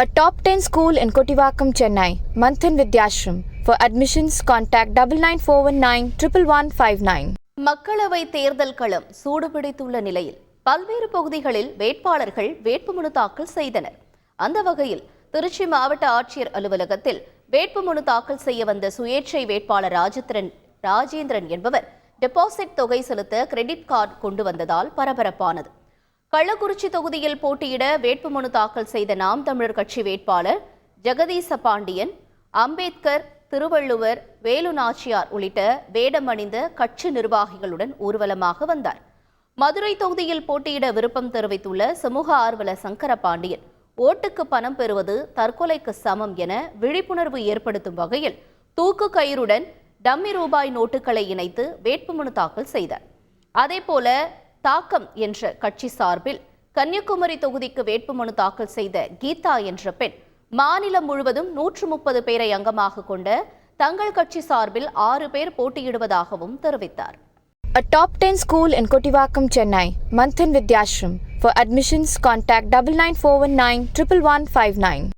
A top 10 school in Kottivakkam, Chennai, Manthan Vidyashram. For admissions, contact 99419 11159. மக்களவை தேர்தல் களம் சூடுபிடித்துள்ள நிலையில் பல்வேறு பகுதிகளில் வேட்பாளர்கள் வேட்புமனு தாக்கல் செய்தனர். அந்த வகையில் திருச்சி மாவட்ட ஆட்சியர் அலுவலகத்தில் வேட்புமனு தாக்கல் செய்ய வந்த சுயேட்சை வேட்பாளர் ராஜேந்திரன் என்பவர் டெபாசிட் தொகை செலுத்த கிரெடிட் கார்டு கொண்டு வந்ததால் பரபரப்பானது. கள்ளக்குறிச்சி தொகுதியில் போட்டியிட வேட்புமனு தாக்கல் செய்த நாம் தமிழர் கட்சி வேட்பாளர் ஜெகதீச பாண்டியன் அம்பேத்கர், திருவள்ளுவர், வேலு நாச்சியார் உள்ளிட்ட வேடமணிந்த கட்சி நிர்வாகிகளுடன் ஊர்வலமாக வந்தார். மதுரை தொகுதியில் போட்டியிட விருப்பம் தெரிவித்துள்ள சமூக ஆர்வலர் சங்கர பாண்டியன் ஓட்டுக்கு பணம் பெறுவது தற்கொலைக்கு சமம் என விழிப்புணர்வு ஏற்படுத்தும் வகையில் தூக்கு கயிறுடன் டம்மி ரூபாய் நோட்டுகளை இணைத்து வேட்புமனு தாக்கல் செய்தார். அதேபோல தாக்கம் என்ற கட்சி சார்பில் கன்னியாகுமரி தொகுதிக்கு வேட்புமனு தாக்கல் செய்த கீதா என்ற பெண் மாநிலம் முழுவதும் 130 பேரை அங்கமாக கொண்ட தங்கள் கட்சி சார்பில் 6 பேர் போட்டியிடுவதாகவும் தெரிவித்தார். A top 10 school in Kottivakkam, Chennai, Manthan Vidyashram. For admissions, contact 99419 11159.